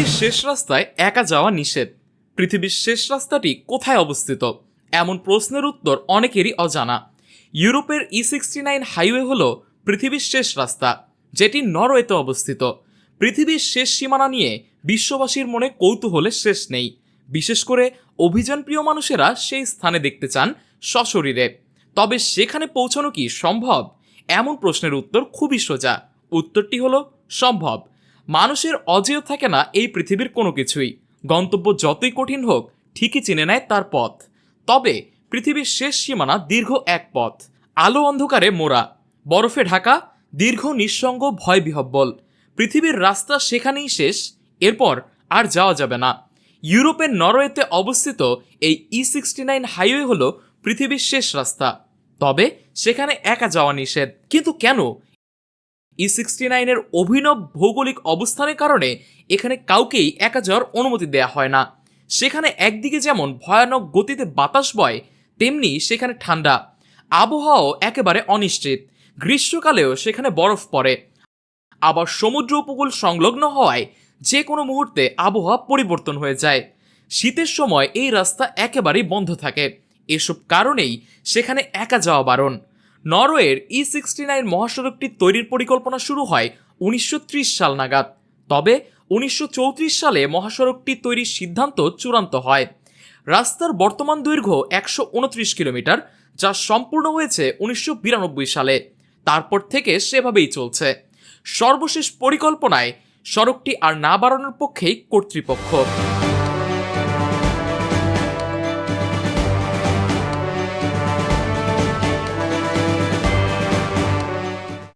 পৃথিবীর শেষ রাস্তায় একা যাওয়া নিষেধ। পৃথিবীর শেষ রাস্তাটি কোথায় অবস্থিত? এমন প্রশ্নের উত্তর অনেকেরই অজানা। ইউরোপের E69 হাইওয়ে হল পৃথিবীর শেষ রাস্তা, যেটি নরওয়েতে অবস্থিত। পৃথিবীর শেষ সীমানা নিয়ে বিশ্ববাসীর মনে কৌতূহলের শেষ নেই। বিশেষ করে অভিযানপ্রিয় মানুষেরা সেই স্থানে দেখতে চান সশরীরে। তবে সেখানে পৌঁছানো কি সম্ভব? এমন প্রশ্নের উত্তর খুবই সোজা। উত্তরটি হলো সম্ভব। মানুষের অজেয় থাকে না এই পৃথিবীর কোনো কিছুই। গন্তব্য যতই কঠিন হোক, ঠিকই চিনে নেয় তার পথ। তবে পৃথিবীর শেষ সীমানা দীর্ঘ এক পথ, আলো অন্ধকারে মোড়া, বরফে ঢাকা, দীর্ঘ নিঃসঙ্গ ভয়বিহ্বল। পৃথিবীর রাস্তা সেখানেই শেষ, এরপর আর যাওয়া যাবে না। ইউরোপের নরওয়েতে অবস্থিত এই E69 হাইওয়ে হলো পৃথিবীর শেষ রাস্তা। তবে সেখানে একা যাওয়া নিষেধ। কিন্তু কেন? E69 এর অভিনব ভৌগোলিক অবস্থানের কারণে এখানে কাউকেই একা যাওয়ার অনুমতি দেয়া হয় না। সেখানে একদিকে যেমন ভয়ানক গতিতে বাতাস বয়, তেমনি সেখানে ঠান্ডা আবহাওয়াও একেবারে অনিশ্চিত। গ্রীষ্মকালেও সেখানে বরফ পড়ে। আবার সমুদ্র উপকূল সংলগ্ন হওয়ায় যে কোনো মুহূর্তে আবহাওয়া পরিবর্তন হয়ে যায়। শীতের সময় এই রাস্তা একেবারেই বন্ধ থাকে। এসব কারণেই সেখানে একা যাওয়া বারণ। নরওয়ের E69 মহাসড়কটি তৈরির পরিকল্পনা শুরু হয় 1930 সাল নাগাদ। তবে 1934 সালে মহাসড়কটি তৈরির সিদ্ধান্ত চূড়ান্ত হয়। রাস্তার বর্তমান দৈর্ঘ্য 129 কিলোমিটার, যা সম্পূর্ণ হয়েছে 1992 সালে। তারপর থেকে সেভাবেই চলছে। সর্বশেষ পরিকল্পনায় সড়কটি আর না বাড়ানোর পক্ষেই কর্তৃপক্ষ।